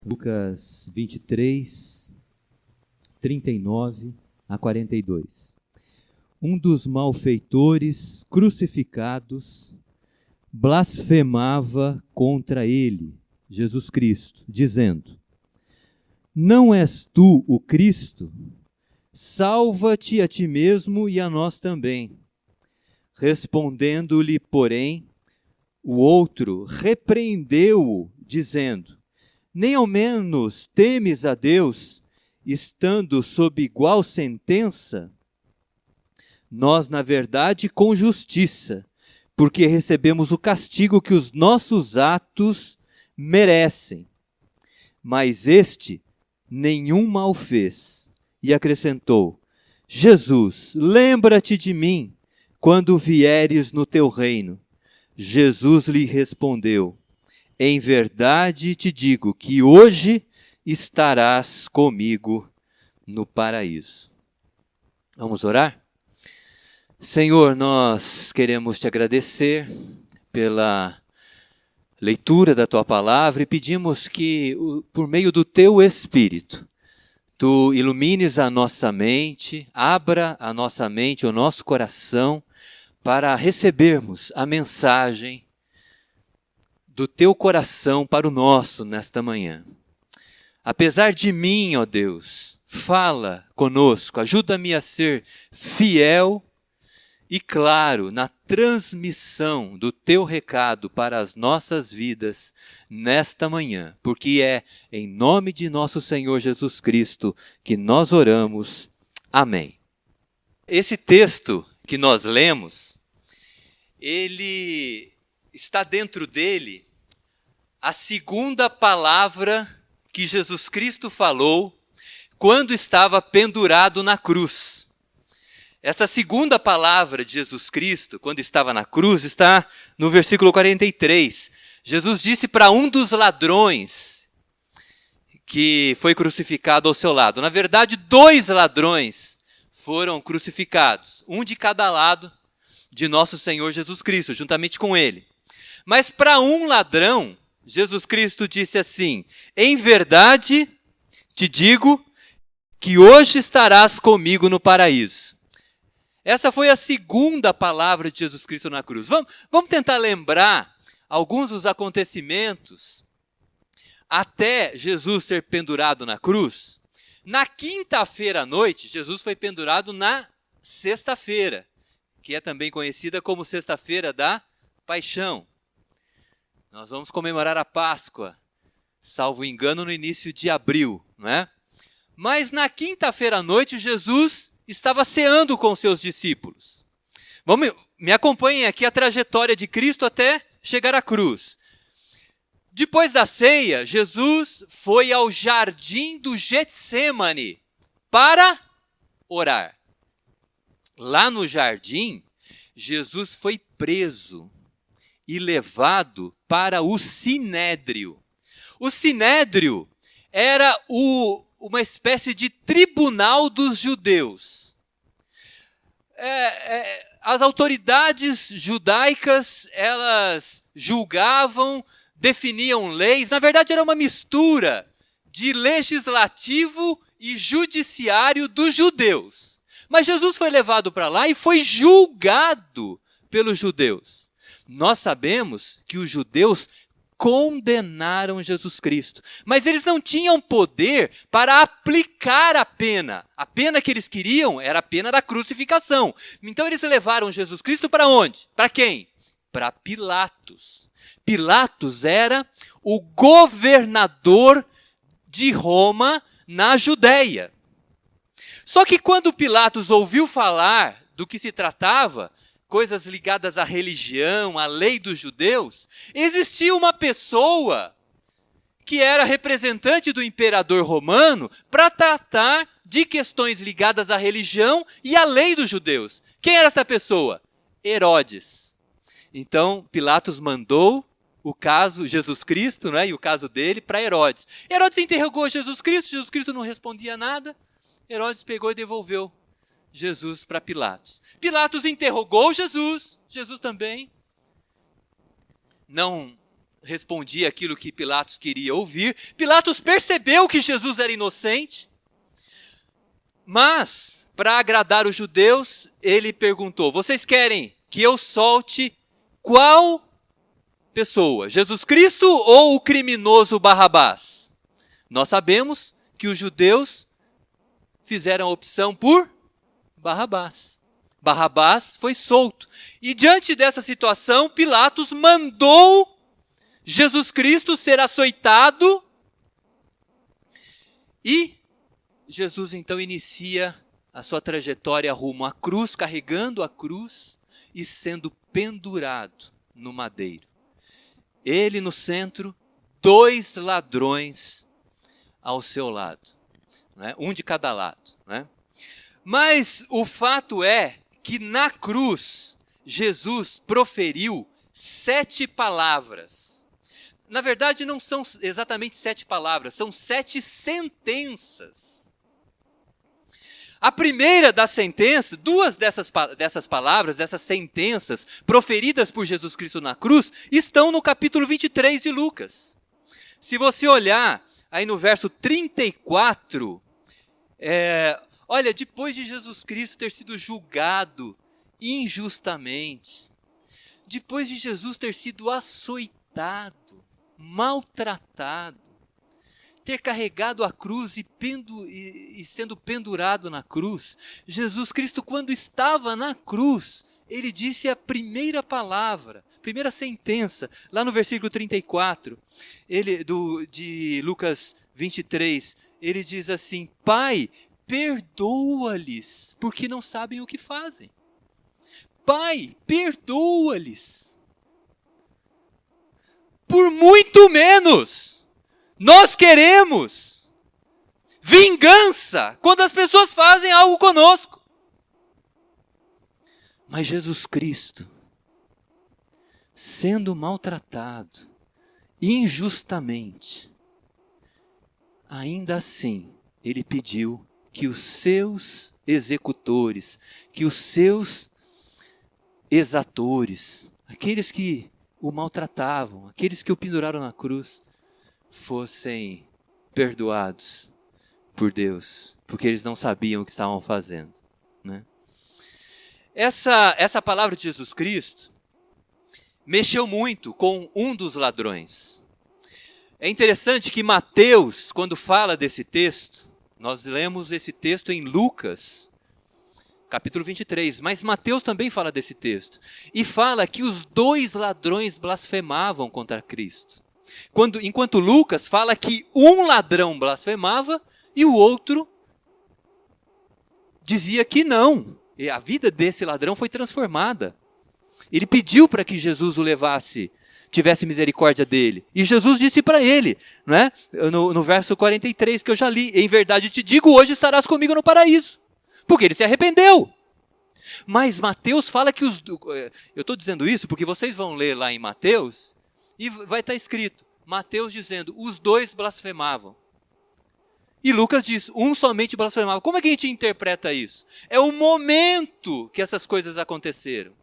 Lucas 23, 39 a 42. Um dos malfeitores crucificados blasfemava contra ele, Jesus Cristo, dizendo: Não és tu o Cristo? Salva-te a ti mesmo e a nós também. Respondendo-lhe, porém, o outro repreendeu-o, dizendo: Nem ao menos temes a Deus, estando sob igual sentença? Nós, na verdade, com justiça, porque recebemos o castigo que os nossos atos merecem. Mas este nenhum mal fez. E acrescentou: Jesus, lembra-te de mim, quando vieres no teu reino. Jesus lhe respondeu: Em verdade te digo que hoje estarás comigo no paraíso. Vamos orar? Senhor, nós queremos te agradecer pela leitura da tua palavra e pedimos que, por meio do teu Espírito, tu ilumines a nossa mente, abra a nossa mente, o nosso coração, para recebermos a mensagem do teu coração para o nosso nesta manhã. Apesar de mim, ó Deus, fala conosco, ajuda-me a ser fiel e claro na transmissão do teu recado para as nossas vidas nesta manhã, porque é em nome de nosso Senhor Jesus Cristo que nós oramos. Amém. Esse texto que nós lemos, ele está dentro dele a segunda palavra que Jesus Cristo falou quando estava pendurado na cruz. Essa segunda palavra de Jesus Cristo, quando estava na cruz, está no versículo 43. Jesus disse para um dos ladrões que foi crucificado ao seu lado. Na verdade, 2 ladrões foram crucificados, um de cada lado de nosso Senhor Jesus Cristo, juntamente com ele. Mas para um ladrão, Jesus Cristo disse assim: Em verdade te digo que hoje estarás comigo no paraíso. Essa foi a segunda palavra de Jesus Cristo na cruz. Vamos tentar lembrar alguns dos acontecimentos até Jesus ser pendurado na cruz. Na quinta-feira à noite, Jesus foi pendurado na sexta-feira, que é também conhecida como Sexta-feira da Paixão. Nós vamos comemorar a Páscoa, salvo engano, no início de abril, não é? Mas na quinta-feira à noite, Jesus estava ceando com seus discípulos. Me acompanhem aqui a trajetória de Cristo até chegar à cruz. Depois da ceia, Jesus foi ao jardim do Getsêmani para orar. Lá no jardim, Jesus foi preso e levado para o Sinédrio. O Sinédrio era uma espécie de tribunal dos judeus. As autoridades judaicas, elas julgavam, definiam leis. Na verdade, era uma mistura de legislativo e judiciário dos judeus. Mas Jesus foi levado para lá e foi julgado pelos judeus. Nós sabemos que os judeus condenaram Jesus Cristo, mas eles não tinham poder para aplicar a pena. A pena que eles queriam era a pena da crucificação. Então eles levaram Jesus Cristo para onde? Para quem? Para Pilatos. Pilatos era o governador de Roma na Judéia. Só que quando Pilatos ouviu falar do que se tratava, coisas ligadas à religião, à lei dos judeus, existia uma pessoa que era representante do imperador romano para tratar de questões ligadas à religião e à lei dos judeus. Quem era essa pessoa? Herodes. Então, Pilatos mandou o caso, Jesus Cristo, né, e o caso dele, para Herodes. Herodes interrogou Jesus Cristo não respondia nada. Herodes pegou e devolveu Jesus para Pilatos. Pilatos interrogou Jesus também não respondia aquilo que Pilatos queria ouvir. Pilatos percebeu que Jesus era inocente, mas, para agradar os judeus, ele perguntou: vocês querem que eu solte qual pessoa? Jesus Cristo ou o criminoso Barrabás? Nós sabemos que os judeus fizeram a opção por Barrabás. Barrabás foi solto. E diante dessa situação, Pilatos mandou Jesus Cristo ser açoitado. E Jesus então inicia a sua trajetória rumo à cruz, carregando a cruz e sendo pendurado no madeiro. Ele no centro, 2 ladrões ao seu lado, né? Um de cada lado, né? Mas o fato é que na cruz, Jesus proferiu 7 palavras. Na verdade, não são exatamente 7 palavras, são 7 sentenças. A primeira das sentenças, 2 dessas palavras, dessas sentenças proferidas por Jesus Cristo na cruz, estão no capítulo 23 de Lucas. Se você olhar aí no verso 34, olha, depois de Jesus Cristo ter sido julgado injustamente, depois de Jesus ter sido açoitado, maltratado, ter carregado a cruz e sendo pendurado na cruz, Jesus Cristo, quando estava na cruz, ele disse a primeira palavra, primeira sentença, lá no versículo 34, de Lucas 23, ele diz assim: Pai, perdoa-lhes, porque não sabem o que fazem. Pai, perdoa-lhes. Por muito menos nós queremos vingança quando as pessoas fazem algo conosco. Mas Jesus Cristo, sendo maltratado injustamente, ainda assim, ele pediu que os seus executores, que os seus exatores, aqueles que o maltratavam, aqueles que o penduraram na cruz, fossem perdoados por Deus, porque eles não sabiam o que estavam fazendo, né? Essa palavra de Jesus Cristo mexeu muito com um dos ladrões. É interessante que Mateus, quando fala desse texto, nós lemos esse texto em Lucas, capítulo 23, mas Mateus também fala desse texto. E fala que os 2 ladrões blasfemavam contra Cristo. Enquanto Lucas fala que um ladrão blasfemava e o outro dizia que não. E a vida desse ladrão foi transformada. Ele pediu para que Jesus o levasse, tivesse misericórdia dele. E Jesus disse para ele, né, no verso 43 que eu já li: em verdade te digo, hoje estarás comigo no paraíso. Porque ele se arrependeu. Mas Mateus fala que eu estou dizendo isso porque vocês vão ler lá em Mateus e vai estar escrito, Mateus dizendo, os 2 blasfemavam. E Lucas diz, um somente blasfemava. Como é que a gente interpreta isso? É o momento que essas coisas aconteceram.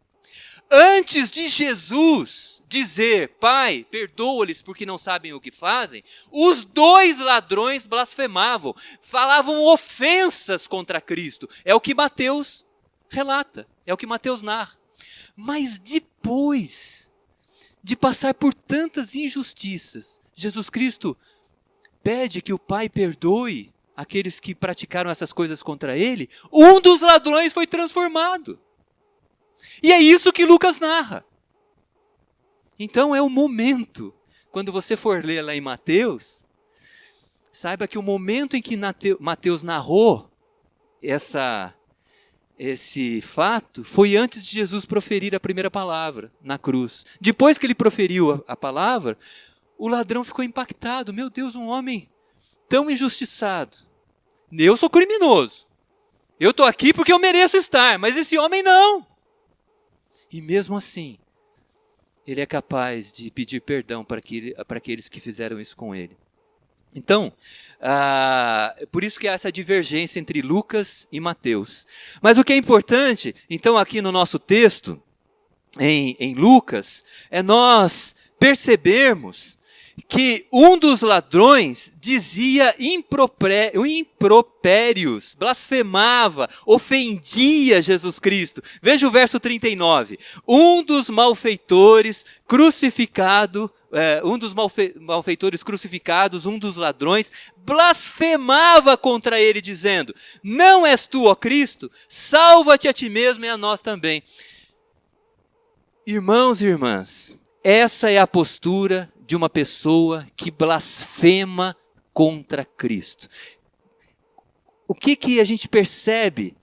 Antes de Jesus dizer, Pai, perdoa-lhes porque não sabem o que fazem, os 2 ladrões blasfemavam, falavam ofensas contra Cristo. É o que Mateus relata, é o que Mateus narra. Mas depois de passar por tantas injustiças, Jesus Cristo pede que o Pai perdoe aqueles que praticaram essas coisas contra ele. Um dos ladrões foi transformado. E é isso que Lucas narra. Então é o momento, quando você for ler lá em Mateus, saiba que o momento em que Mateus narrou esse fato foi antes de Jesus proferir a primeira palavra na cruz. Depois que ele proferiu a palavra, o ladrão ficou impactado. Meu Deus, um homem tão injustiçado. Eu sou criminoso. Eu estou aqui porque eu mereço estar, mas esse homem não. E mesmo assim, ele é capaz de pedir perdão para aqueles que fizeram isso com ele. Então, por isso que há essa divergência entre Lucas e Mateus. Mas o que é importante, então, aqui no nosso texto, em Lucas, é nós percebermos que um dos ladrões dizia impropérios, blasfemava, ofendia Jesus Cristo. Veja o verso 39. Um dos malfeitores crucificados, um dos ladrões, blasfemava contra ele, dizendo: não és tu, ó Cristo? Salva-te a ti mesmo e a nós também. Irmãos e irmãs, essa é a postura de uma pessoa que blasfema contra Cristo. O que a gente percebe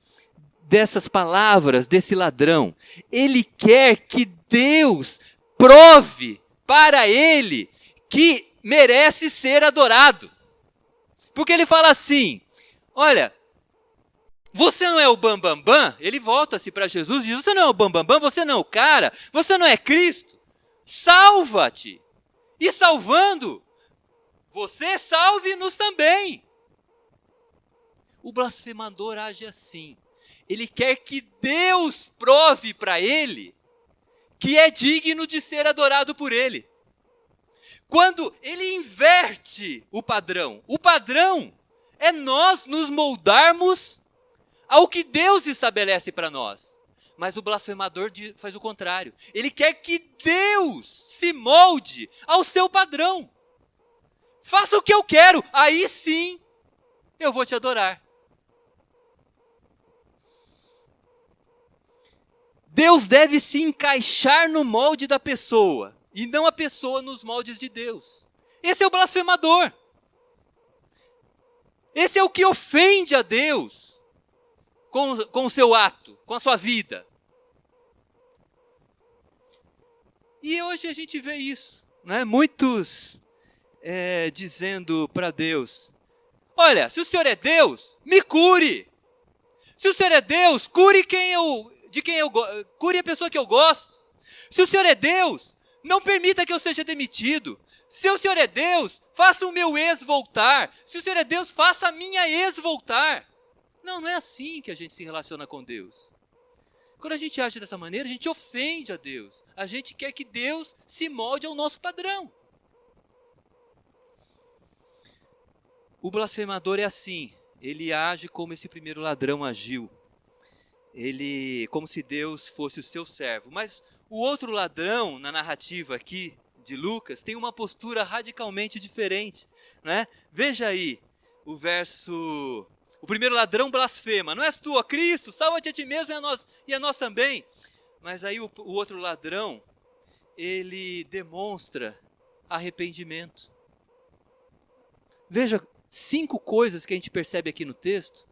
dessas palavras desse ladrão? Ele quer que Deus prove para ele que merece ser adorado. Porque ele fala assim: olha, você não é o bambambam? Ele volta-se para Jesus e diz: você não é o bambambam, você não é o cara, você não é Cristo. Salva-te. E salvando, você salve-nos também. O blasfemador age assim. Ele quer que Deus prove para ele que é digno de ser adorado por ele. Quando ele inverte o padrão é nós nos moldarmos ao que Deus estabelece para nós. Mas o blasfemador faz o contrário. Ele quer que Deus se molde ao seu padrão. Faça o que eu quero, aí sim eu vou te adorar. Deus deve se encaixar no molde da pessoa, e não a pessoa nos moldes de Deus. Esse é o blasfemador. Esse é o que ofende a Deus com o seu ato, com a sua vida. E hoje a gente vê isso, né? Muitos dizendo para Deus: olha, se o Senhor é Deus, me cure. Se o Senhor é Deus, cure cure a pessoa que eu gosto. Se o Senhor é Deus, não permita que eu seja demitido. Se o Senhor é Deus, faça o meu ex voltar. Se o Senhor é Deus, faça a minha ex voltar. Não é assim que a gente se relaciona com Deus. Quando a gente age dessa maneira, a gente ofende a Deus. A gente quer que Deus se molde ao nosso padrão. O blasfemador é assim. Ele age como esse primeiro ladrão agiu. Como se Deus fosse o seu servo. Mas o outro ladrão, na narrativa aqui de Lucas, tem uma postura radicalmente diferente, né? Veja aí o verso... O primeiro ladrão blasfema: não és tu, ó Cristo? Salva-te a ti mesmo e a nós também. Mas aí o outro ladrão, ele demonstra arrependimento. Veja, 5 coisas que a gente percebe aqui no texto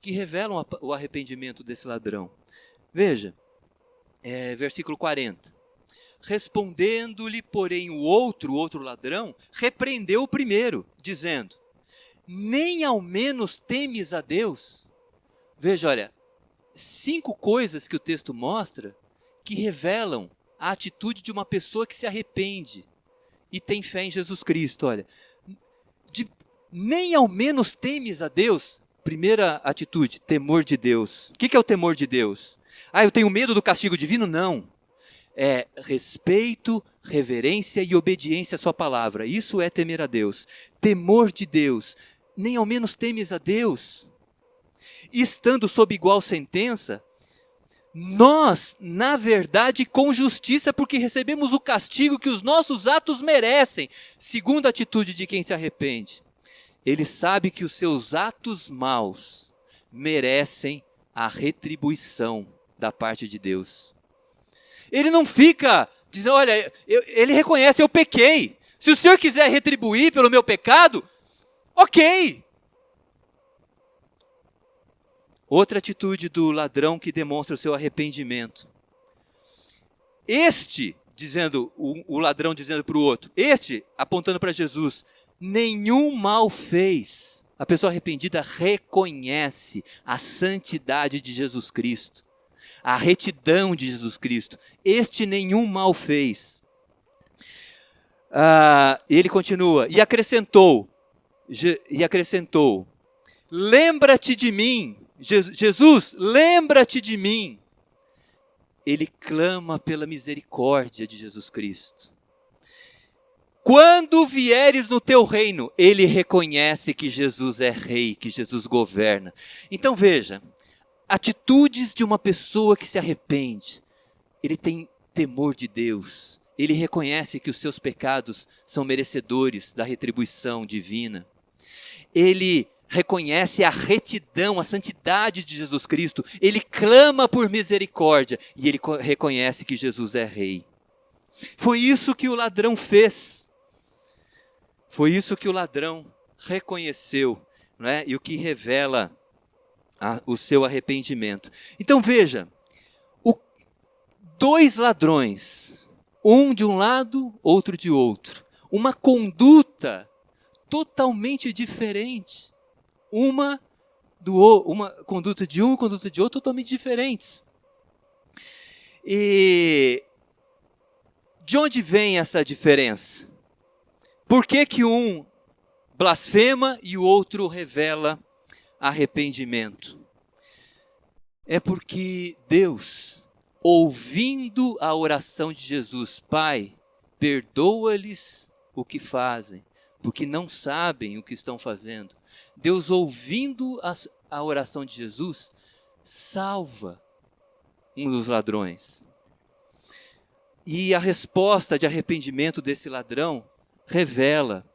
que revelam o arrependimento desse ladrão. Veja, versículo 40. Respondendo-lhe, porém, o outro ladrão, repreendeu o primeiro, dizendo: nem ao menos temes a Deus? Veja, olha, 5 coisas que o texto mostra que revelam a atitude de uma pessoa que se arrepende e tem fé em Jesus Cristo. Olha, nem ao menos temes a Deus. Primeira atitude, temor de Deus. O que é o temor de Deus? Eu tenho medo do castigo divino? Não. É respeito, reverência e obediência à sua palavra. Isso é temer a Deus. Temor de Deus. Nem ao menos temes a Deus. Estando sob igual sentença, nós, na verdade, com justiça, porque recebemos o castigo que os nossos atos merecem. Segunda atitude de quem se arrepende. Ele sabe que os seus atos maus merecem a retribuição da parte de Deus. Ele não fica dizendo: olha, ele reconhece, eu pequei. Se o Senhor quiser retribuir pelo meu pecado, ok. Outra atitude do ladrão que demonstra o seu arrependimento. O ladrão dizendo para o outro, apontando para Jesus: nenhum mal fez. A pessoa arrependida reconhece a santidade de Jesus Cristo, a retidão de Jesus Cristo. Nenhum mal fez. Ele continua, e acrescentou, lembra-te de mim. Jesus, lembra-te de mim. Ele clama pela misericórdia de Jesus Cristo. Quando vieres no teu reino, ele reconhece que Jesus é rei, que Jesus governa. Então veja, atitudes de uma pessoa que se arrepende. Ele tem temor de Deus. Ele reconhece que os seus pecados são merecedores da retribuição divina. Ele reconhece a retidão, a santidade de Jesus Cristo. Ele clama por misericórdia e ele reconhece que Jesus é rei. Foi isso que o ladrão fez. Foi isso que o ladrão reconheceu, não é? E o que revela o seu arrependimento. Então veja, dois ladrões, um de um lado, outro de outro. Uma conduta totalmente diferente. Uma conduta de um, conduta de outro, totalmente diferentes. E de onde vem essa diferença? Por que um blasfema e o outro revela arrependimento? É porque Deus, ouvindo a oração de Jesus, Pai, perdoa-lhes o que fazem, porque não sabem o que estão fazendo. Deus, ouvindo a oração de Jesus, salva um dos ladrões. E a resposta de arrependimento desse ladrão revela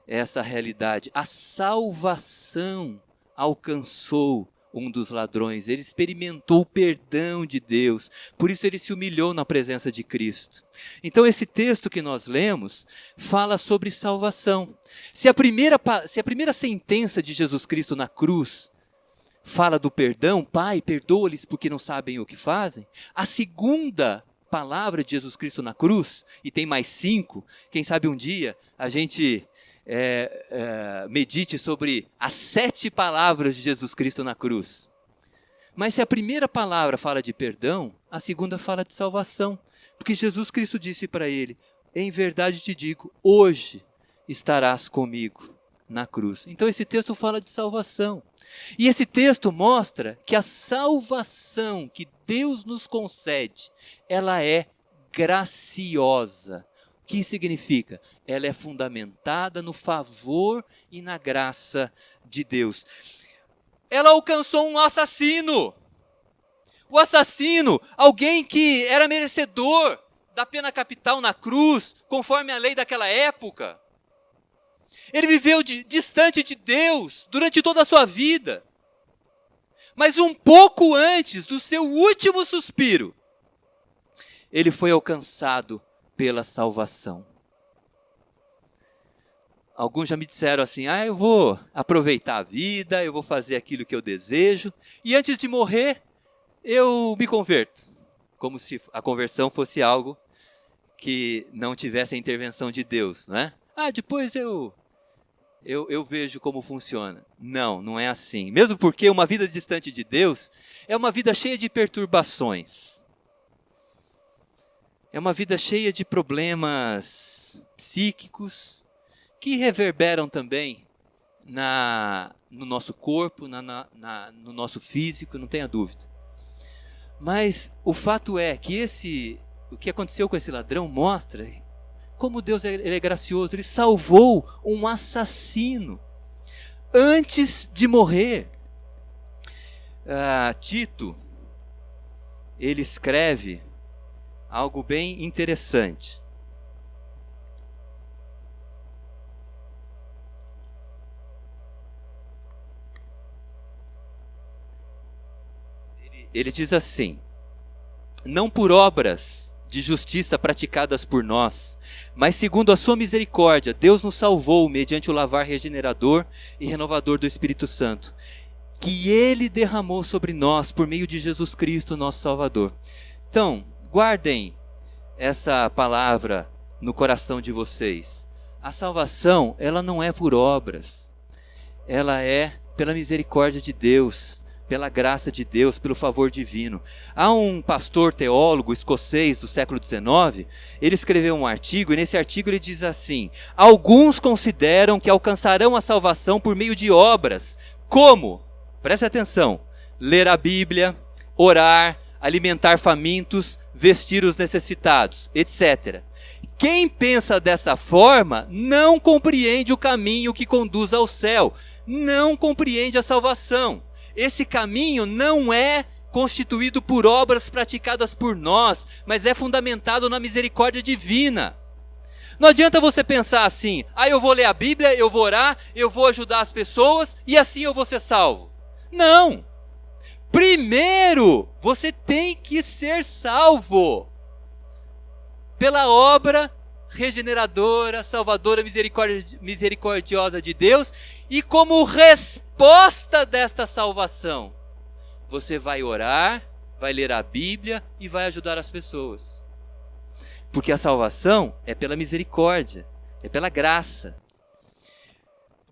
essa realidade. A salvação alcançou um dos ladrões. Ele experimentou o perdão de Deus. Por isso ele se humilhou na presença de Cristo. Então esse texto que nós lemos fala sobre salvação. Se a primeira sentença de Jesus Cristo na cruz fala do perdão, Pai, perdoa-lhes porque não sabem o que fazem, a segunda palavra de Jesus Cristo na cruz, e tem mais 5, quem sabe um dia a gente medite sobre as 7 palavras de Jesus Cristo na cruz. Mas se a primeira palavra fala de perdão, a segunda fala de salvação, porque Jesus Cristo disse para ele, em verdade te digo, hoje estarás comigo na cruz. Então esse texto fala de salvação. E esse texto mostra que a salvação que Deus nos concede, ela é graciosa. O que significa? Ela é fundamentada no favor e na graça de Deus. Ela alcançou um assassino. O assassino, alguém que era merecedor da pena capital na cruz, conforme a lei daquela época. Ele viveu distante de Deus durante toda a sua vida. Mas um pouco antes do seu último suspiro, ele foi alcançado pela salvação. Alguns já me disseram assim, eu vou aproveitar a vida, eu vou fazer aquilo que eu desejo, e antes de morrer, eu me converto. Como se a conversão fosse algo que não tivesse a intervenção de Deus, não é? Depois eu vejo como funciona. Não, não é assim. Mesmo porque uma vida distante de Deus é uma vida cheia de perturbações. É uma vida cheia de problemas psíquicos que reverberam também no nosso corpo, no nosso físico, não tenha dúvida. Mas o fato é que o que aconteceu com esse ladrão mostra como Deus ele é gracioso. Ele salvou um assassino antes de morrer. Tito, ele escreve algo bem interessante. Ele diz assim, não por obras de justiça praticadas por nós, mas segundo a sua misericórdia, Deus nos salvou mediante o lavar regenerador e renovador do Espírito Santo, que Ele derramou sobre nós por meio de Jesus Cristo, nosso Salvador. Então, guardem essa palavra no coração de vocês. A salvação, ela não é por obras, ela é pela misericórdia de Deus, pela graça de Deus, pelo favor divino. Há um pastor teólogo escocês do século XIX, ele escreveu um artigo, e nesse artigo ele diz assim, alguns consideram que alcançarão a salvação por meio de obras, como, preste atenção, ler a Bíblia, orar, alimentar famintos, vestir os necessitados, etc. Quem pensa dessa forma não compreende o caminho que conduz ao céu, não compreende a salvação. Esse caminho não é constituído por obras praticadas por nós, mas é fundamentado na misericórdia divina. Não adianta você pensar assim: eu vou ler a Bíblia, eu vou orar, eu vou ajudar as pessoas e assim eu vou ser salvo. Não! Primeiro, você tem que ser salvo pela obra regeneradora, salvadora, misericordiosa de Deus, e como resposta desta salvação, você vai orar, vai ler a Bíblia e vai ajudar as pessoas. Porque a salvação é pela misericórdia, é pela graça.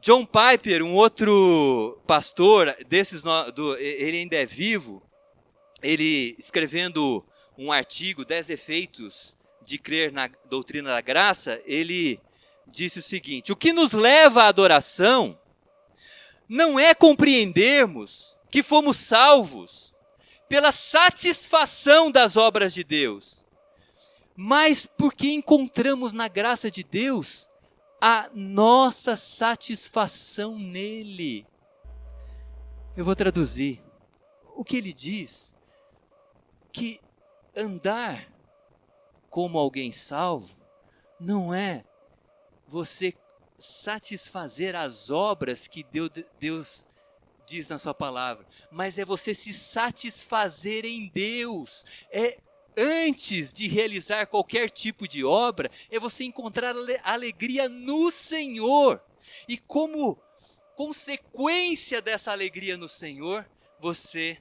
John Piper, um outro pastor, ele ainda é vivo, ele escrevendo um artigo, 10 efeitos de crer na doutrina da graça, ele disse o seguinte: o que nos leva à adoração não é compreendermos que fomos salvos pela satisfação das obras de Deus, mas porque encontramos na graça de Deus a nossa satisfação nele. Eu vou traduzir. O que ele diz? Que andar como alguém salvo não é você satisfazer as obras que Deus diz na sua palavra, mas é você se satisfazer em Deus. Antes de realizar qualquer tipo de obra, é você encontrar alegria no Senhor. E como consequência dessa alegria no Senhor, você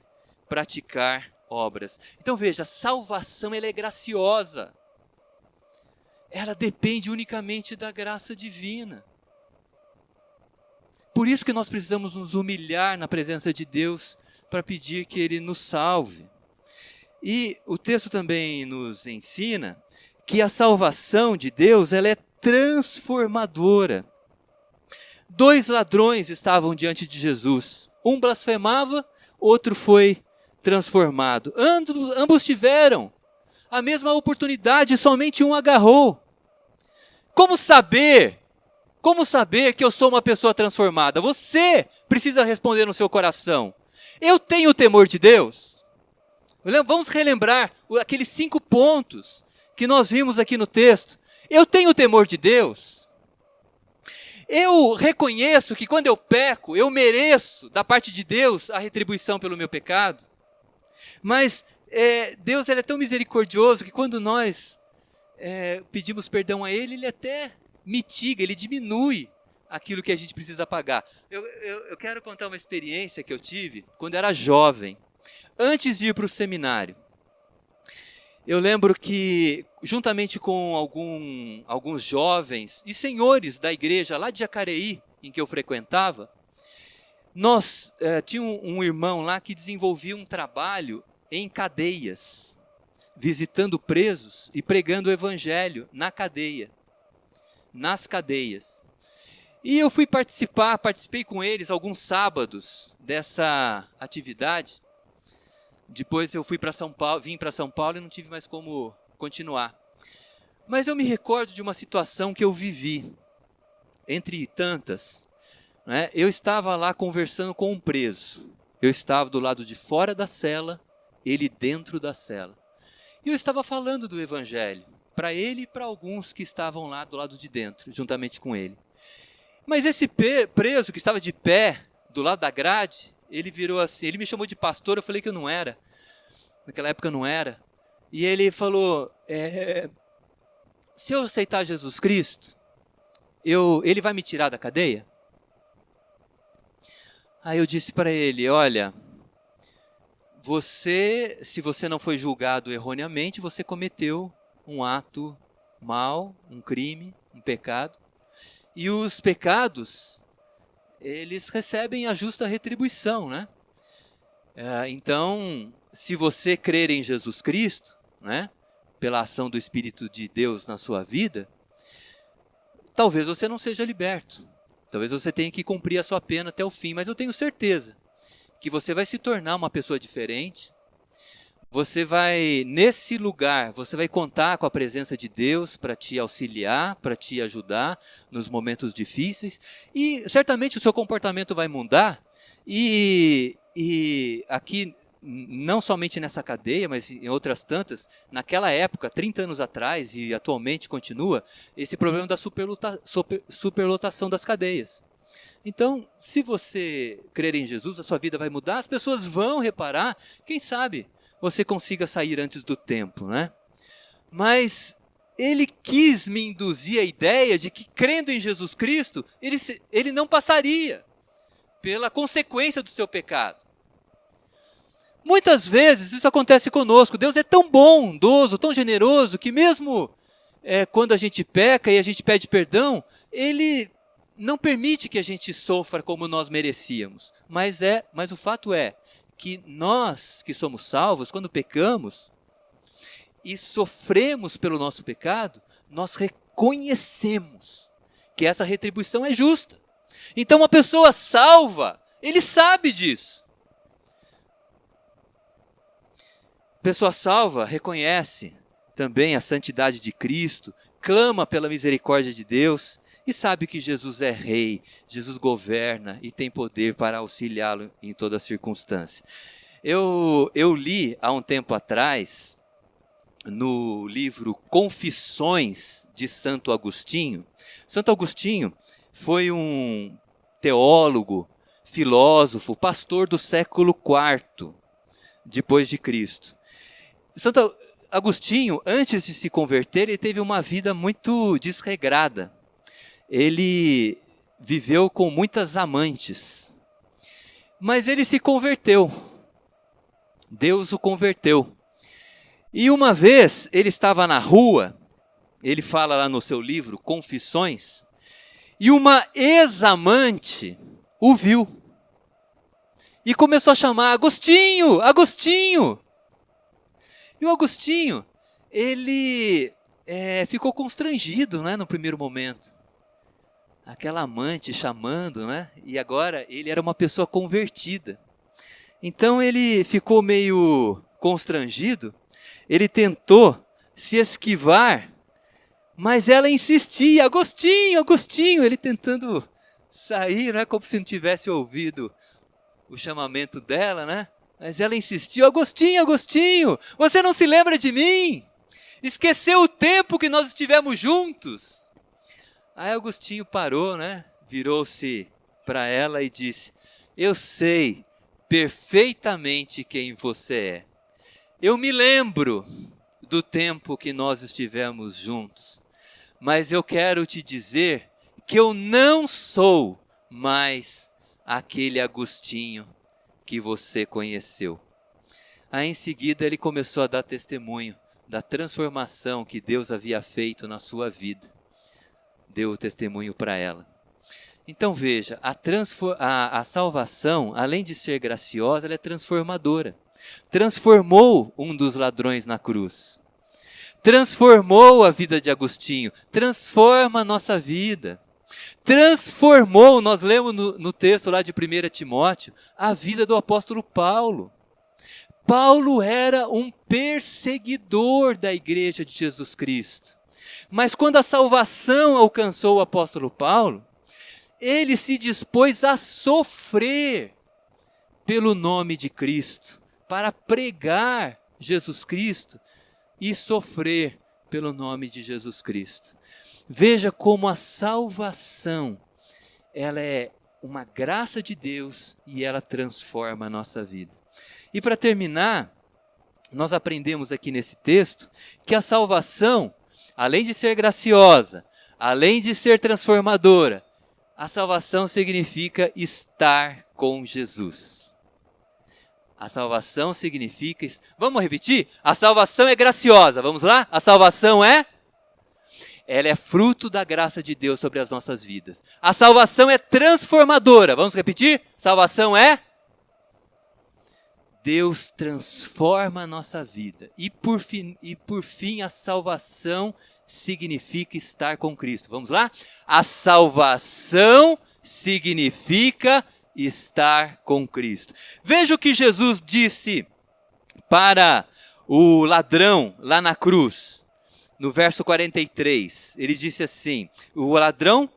praticar obras. Então veja, a salvação ela é graciosa. Ela depende unicamente da graça divina. Por isso que nós precisamos nos humilhar na presença de Deus para pedir que Ele nos salve. E o texto também nos ensina que a salvação de Deus ela é transformadora. 2 ladrões estavam diante de Jesus. Um blasfemava, outro foi transformado. Ambos tiveram a mesma oportunidade, somente um agarrou. Como saber que eu sou uma pessoa transformada? Você precisa responder no seu coração: eu tenho temor de Deus? Vamos relembrar aqueles 5 pontos que nós vimos aqui no texto. Eu tenho temor de Deus? Eu reconheço que quando eu peco, eu mereço da parte de Deus a retribuição pelo meu pecado? Mas Deus ele é tão misericordioso que quando nós pedimos perdão a Ele, Ele até mitiga, Ele diminui aquilo que a gente precisa pagar. Eu quero contar uma experiência que eu tive quando eu era jovem. Antes de ir para o seminário, eu lembro que, juntamente com alguns jovens e senhores da igreja lá de Jacareí, em que eu frequentava, nós tínhamos um irmão lá que desenvolvia um trabalho em cadeias, visitando presos e pregando o evangelho na cadeia, nas cadeias. E eu participei com eles alguns sábados dessa atividade. Depois eu vim para São Paulo e não tive mais como continuar. Mas eu me recordo de uma situação que eu vivi, entre tantas. Eu estava lá conversando com um preso. Eu estava do lado de fora da cela, ele dentro da cela. E eu estava falando do evangelho, para ele e para alguns que estavam lá do lado de dentro, juntamente com ele. Mas esse preso que estava de pé, do lado da grade, ele virou assim, ele me chamou de pastor, eu falei que eu não era. Naquela época eu não era. E ele falou, se eu aceitar Jesus Cristo, ele vai me tirar da cadeia? Aí eu disse para ele, olha, se você não foi julgado erroneamente, você cometeu um ato mau, um crime, um pecado. E os pecados, eles recebem a justa retribuição, né? Então, se você crer em Jesus Cristo, né, pela ação do Espírito de Deus na sua vida, talvez você não seja liberto. Talvez você tenha que cumprir a sua pena até o fim, mas eu tenho certeza que você vai se tornar uma pessoa diferente, você vai, nesse lugar, você vai contar com a presença de Deus para te auxiliar, para te ajudar nos momentos difíceis. E certamente o seu comportamento vai mudar. E aqui, não somente nessa cadeia, mas em outras tantas, naquela época, 30 anos atrás, e atualmente continua, esse problema da superlotação das cadeias. Então, se você crer em Jesus, a sua vida vai mudar, as pessoas vão reparar, quem sabe você consiga sair antes do tempo, né? Mas ele quis me induzir a ideia de que, crendo em Jesus Cristo, ele não passaria pela consequência do seu pecado. Muitas vezes isso acontece conosco. Deus é tão bondoso, tão generoso, que mesmo quando a gente peca e a gente pede perdão, Ele não permite que a gente sofra como nós merecíamos. Mas o fato é que nós que somos salvos, quando pecamos e sofremos pelo nosso pecado, nós reconhecemos que essa retribuição é justa. Então uma pessoa salva, ele sabe disso. Pessoa salva reconhece também a santidade de Cristo, clama pela misericórdia de Deus e sabe que Jesus é rei, Jesus governa e tem poder para auxiliá-lo em toda circunstância. Eu li há um tempo atrás, no livro Confissões de Santo Agostinho. Santo Agostinho foi um teólogo, filósofo, pastor do século IV depois de Cristo. Santo Agostinho, antes de se converter, ele teve uma vida muito desregrada. Ele viveu com muitas amantes, mas ele se converteu. Deus o converteu. E uma vez ele estava na rua, ele fala lá no seu livro Confissões, e uma ex-amante o viu. E começou a chamar: Agostinho, Agostinho! E o Agostinho, ele ficou constrangido, né, no primeiro momento. Aquela amante chamando, né? E agora ele era uma pessoa convertida. Então ele ficou meio constrangido. Ele tentou se esquivar, mas ela insistia: Agostinho, Agostinho! Ele tentando sair, né? Como se não tivesse ouvido o chamamento dela, né? Mas ela insistiu: Agostinho, Agostinho! Você não se lembra de mim? Esqueceu o tempo que nós estivemos juntos? Aí Agostinho parou, né? Virou-se para ela e disse: eu sei perfeitamente quem você é. Eu me lembro do tempo que nós estivemos juntos, mas eu quero te dizer que eu não sou mais aquele Agostinho que você conheceu. Aí em seguida ele começou a dar testemunho da transformação que Deus havia feito na sua vida. Deu o testemunho para ela. Então veja, a salvação, além de ser graciosa, ela é transformadora. Transformou um dos ladrões na cruz. Transformou a vida de Agostinho. Transforma a nossa vida. Transformou, nós lemos no texto lá de 1 Timóteo, a vida do apóstolo Paulo. Paulo era um perseguidor da igreja de Jesus Cristo. Mas quando a salvação alcançou o apóstolo Paulo, ele se dispôs a sofrer pelo nome de Cristo, para pregar Jesus Cristo e sofrer pelo nome de Jesus Cristo. Veja como a salvação, ela é uma graça de Deus e ela transforma a nossa vida. E para terminar, nós aprendemos aqui nesse texto que a salvação, além de ser graciosa, além de ser transformadora, a salvação significa estar com Jesus. A salvação significa... Vamos repetir? A salvação é graciosa. Vamos lá? A salvação ela é fruto da graça de Deus sobre as nossas vidas. A salvação é transformadora. Vamos repetir? Salvação é... Deus transforma a nossa vida. E por fim, a salvação significa estar com Cristo. Vamos lá? A salvação significa estar com Cristo. Veja o que Jesus disse para o ladrão lá na cruz, no verso 43, ele disse assim, o ladrão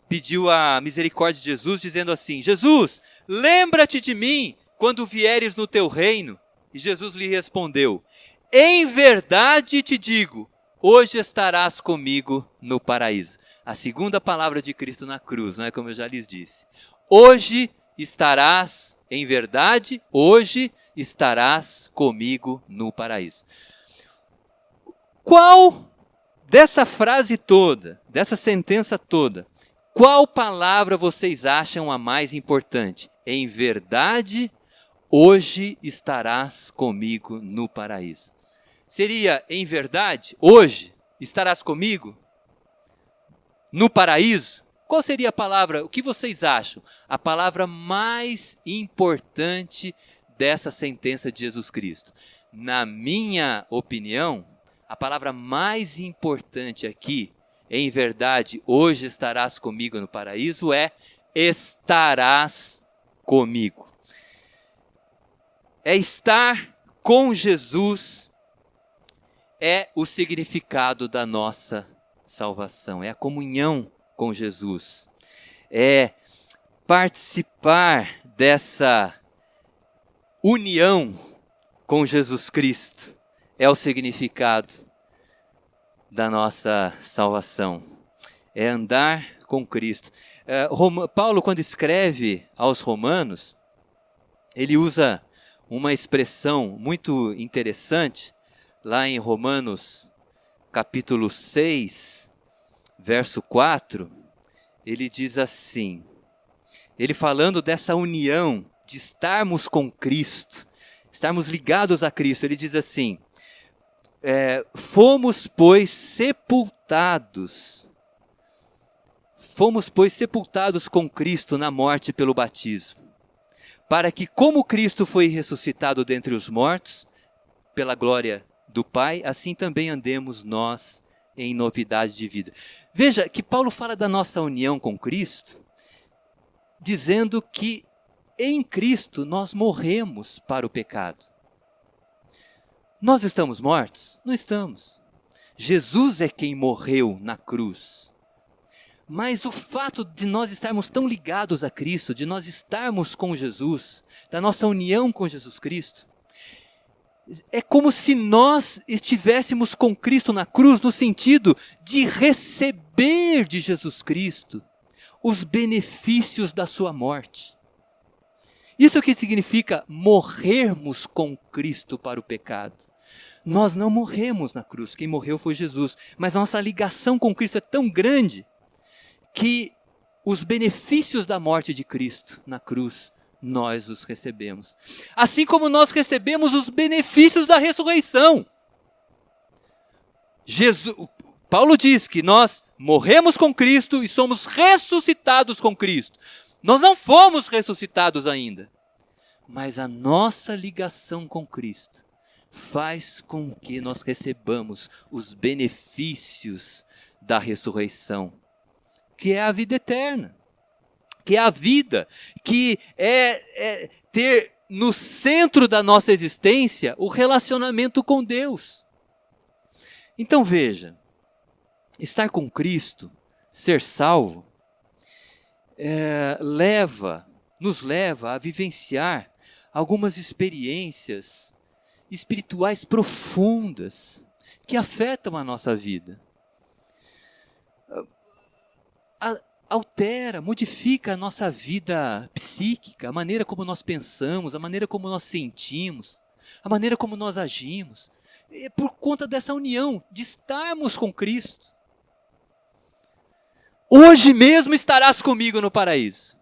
pediu a misericórdia de Jesus, dizendo assim, Jesus, lembra-te de mim quando vieres no teu reino. E Jesus lhe respondeu, em verdade te digo, hoje estarás comigo no paraíso. A segunda palavra de Cristo na cruz, não é como eu já lhes disse. Hoje estarás, em verdade, hoje estarás comigo no paraíso. Qual dessa frase toda, dessa sentença toda, qual palavra vocês acham a mais importante? Em verdade, hoje estarás comigo no paraíso. Seria, em verdade, hoje estarás comigo no paraíso? Qual seria a palavra, o que vocês acham? A palavra mais importante dessa sentença de Jesus Cristo. Na minha opinião, a palavra mais importante aqui, em verdade, hoje estarás comigo no paraíso, é estarás comigo. É estar com Jesus, é o significado da nossa salvação, é a comunhão com Jesus, é participar dessa união com Jesus Cristo, é o significado da nossa salvação, é andar com Cristo. Paulo, quando escreve aos Romanos, ele usa uma expressão muito interessante, lá em Romanos capítulo 6, verso 4, ele diz assim, ele falando dessa união, de estarmos com Cristo, estarmos ligados a Cristo, ele diz assim, fomos, pois, sepultados com Cristo na morte pelo batismo, para que, como Cristo foi ressuscitado dentre os mortos, pela glória do Pai, assim também andemos nós em novidade de vida. Veja que Paulo fala da nossa união com Cristo, dizendo que em Cristo nós morremos para o pecado. Nós estamos mortos? Não estamos. Jesus é quem morreu na cruz. Mas o fato de nós estarmos tão ligados a Cristo, de nós estarmos com Jesus, da nossa união com Jesus Cristo, é como se nós estivéssemos com Cristo na cruz, no sentido de receber de Jesus Cristo os benefícios da sua morte. Isso que significa morrermos com Cristo para o pecado. Nós não morremos na cruz, quem morreu foi Jesus, mas a nossa ligação com Cristo é tão grande que os benefícios da morte de Cristo na cruz, nós os recebemos. Assim como nós recebemos os benefícios da ressurreição. Paulo diz que nós morremos com Cristo e somos ressuscitados com Cristo. Nós não fomos ressuscitados ainda, mas a nossa ligação com Cristo faz com que nós recebamos os benefícios da ressurreição, que é a vida eterna, que é a vida, que é ter no centro da nossa existência o relacionamento com Deus. Então veja, estar com Cristo, ser salvo, nos leva a vivenciar algumas experiências espirituais profundas que afetam a nossa vida. Altera, modifica a nossa vida psíquica, a maneira como nós pensamos, a maneira como nós sentimos, a maneira como nós agimos. É por conta dessa união, de estarmos com Cristo. Hoje mesmo estarás comigo no paraíso,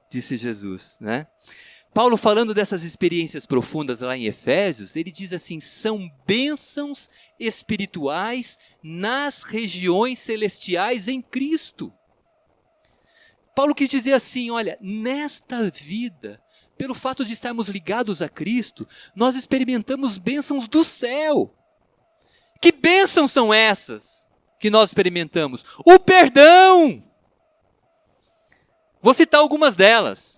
disse Jesus, né? Paulo, falando dessas experiências profundas lá em Efésios, ele diz assim, são bênçãos espirituais nas regiões celestiais em Cristo. Paulo quis dizer assim, olha, nesta vida, pelo fato de estarmos ligados a Cristo, nós experimentamos bênçãos do céu. Que bênçãos são essas que nós experimentamos? O perdão! Vou citar algumas delas.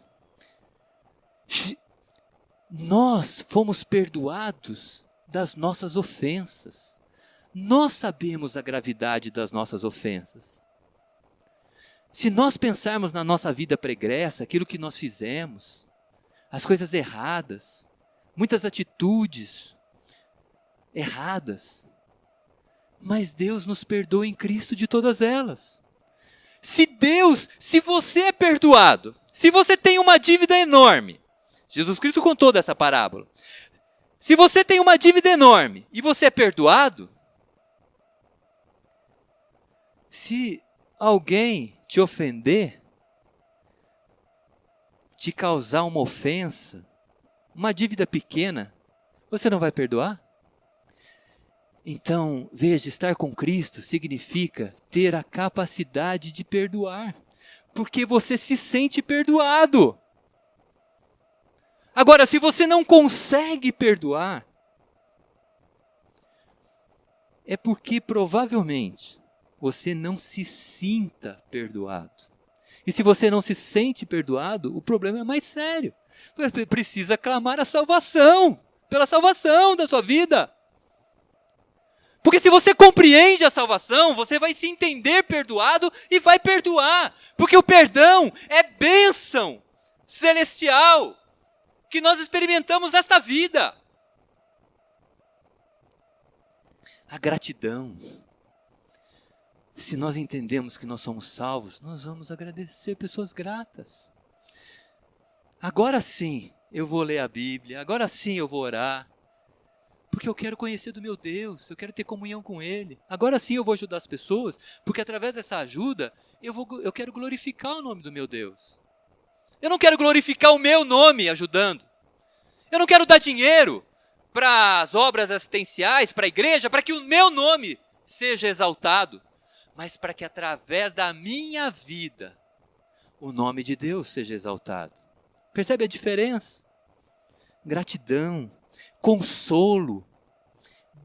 Nós fomos perdoados das nossas ofensas. Nós sabemos a gravidade das nossas ofensas. Se nós pensarmos na nossa vida pregressa, aquilo que nós fizemos, as coisas erradas, muitas atitudes erradas, mas Deus nos perdoa em Cristo de todas elas. Se você é perdoado, se você tem uma dívida enorme, Jesus Cristo contou dessa parábola. Se você tem uma dívida enorme e você é perdoado, se alguém te ofender, te causar uma ofensa, uma dívida pequena, você não vai perdoar? Então, veja, estar com Cristo significa ter a capacidade de perdoar, porque você se sente perdoado. Agora, se você não consegue perdoar, é porque provavelmente você não se sinta perdoado. E se você não se sente perdoado, o problema é mais sério. Você precisa clamar a salvação, pela salvação da sua vida. Porque se você compreende a salvação, você vai se entender perdoado e vai perdoar. Porque o perdão é bênção celestial que nós experimentamos nesta vida. A gratidão. Se nós entendemos que nós somos salvos, nós vamos agradecer pessoas gratas. Agora sim eu vou ler a Bíblia, agora sim eu vou orar. Porque eu quero conhecer do meu Deus, eu quero ter comunhão com Ele. Agora sim eu vou ajudar as pessoas, porque através dessa ajuda, eu quero glorificar o nome do meu Deus. Eu não quero glorificar o meu nome ajudando. Eu não quero dar dinheiro para as obras assistenciais, para a igreja, para que o meu nome seja exaltado. Mas para que através da minha vida, o nome de Deus seja exaltado. Percebe a diferença? Gratidão, consolo,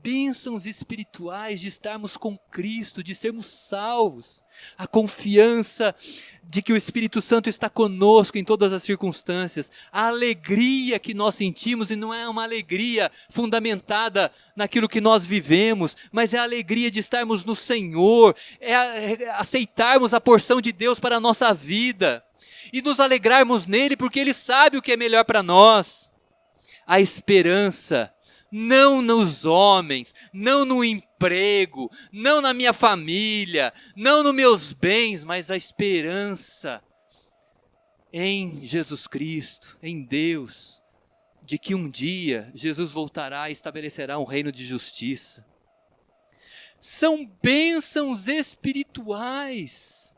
bênçãos espirituais de estarmos com Cristo, de sermos salvos, a confiança de que o Espírito Santo está conosco em todas as circunstâncias, a alegria que nós sentimos, e não é uma alegria fundamentada naquilo que nós vivemos, mas é a alegria de estarmos no Senhor, é aceitarmos a porção de Deus para a nossa vida, e nos alegrarmos nele, porque Ele sabe o que é melhor para nós. A esperança, não nos homens, não no emprego, não na minha família, não nos meus bens, mas a esperança em Jesus Cristo, em Deus, de que um dia Jesus voltará e estabelecerá um reino de justiça. São bênçãos espirituais,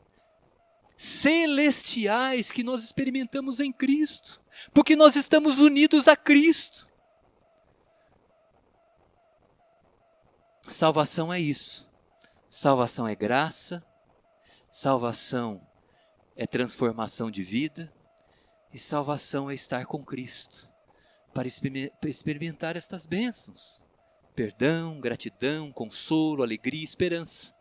celestiais que nós experimentamos em Cristo, porque nós estamos unidos a Cristo. Salvação é isso. Salvação é graça, salvação é transformação de vida, e salvação é estar com Cristo, para experimentar estas bênçãos. Perdão, gratidão, consolo, alegria e esperança.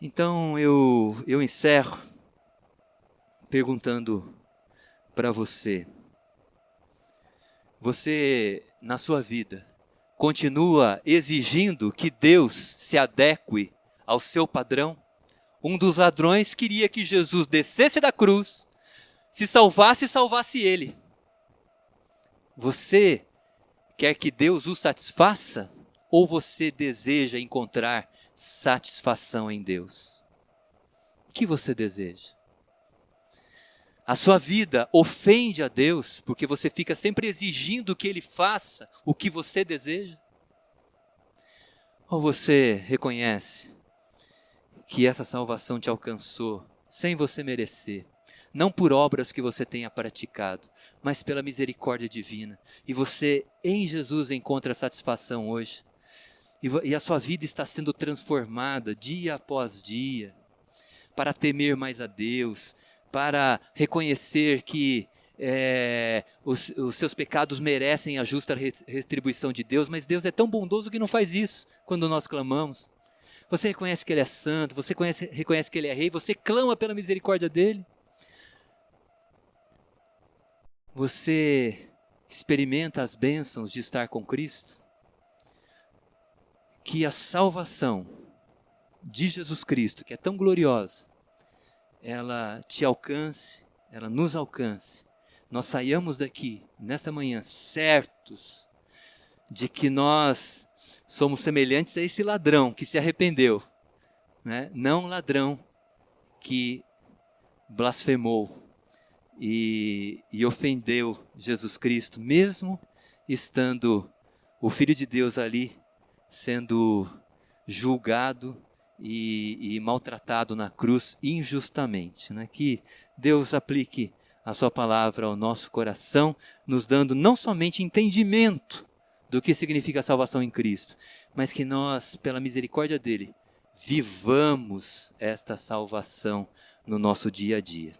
Então eu encerro perguntando para você, na sua vida, continua exigindo que Deus se adeque ao seu padrão? Um dos ladrões queria que Jesus descesse da cruz, se salvasse e salvasse ele. Você quer que Deus o satisfaça? Ou você deseja encontrar satisfação em Deus? O que você deseja? A sua vida ofende a Deus porque você fica sempre exigindo que Ele faça o que você deseja? Ou você reconhece que essa salvação te alcançou sem você merecer, não por obras que você tenha praticado, mas pela misericórdia divina, e você em Jesus encontra satisfação hoje, e a sua vida está sendo transformada dia após dia, para temer mais a Deus, para reconhecer que os seus pecados merecem a justa retribuição de Deus, mas Deus é tão bondoso que não faz isso quando nós clamamos. Você reconhece que Ele é santo, você reconhece que Ele é rei, você clama pela misericórdia dEle. Você experimenta as bênçãos de estar com Cristo? Que a salvação de Jesus Cristo, que é tão gloriosa, ela te alcance, ela nos alcance. Nós saiamos daqui, nesta manhã, certos de que nós somos semelhantes a esse ladrão que se arrependeu, né? Não ladrão que blasfemou e ofendeu Jesus Cristo, mesmo estando o Filho de Deus ali, sendo julgado e maltratado na cruz injustamente, né? Que Deus aplique a sua palavra ao nosso coração, nos dando não somente entendimento do que significa a salvação em Cristo, mas que nós, pela misericórdia dele, vivamos esta salvação no nosso dia a dia.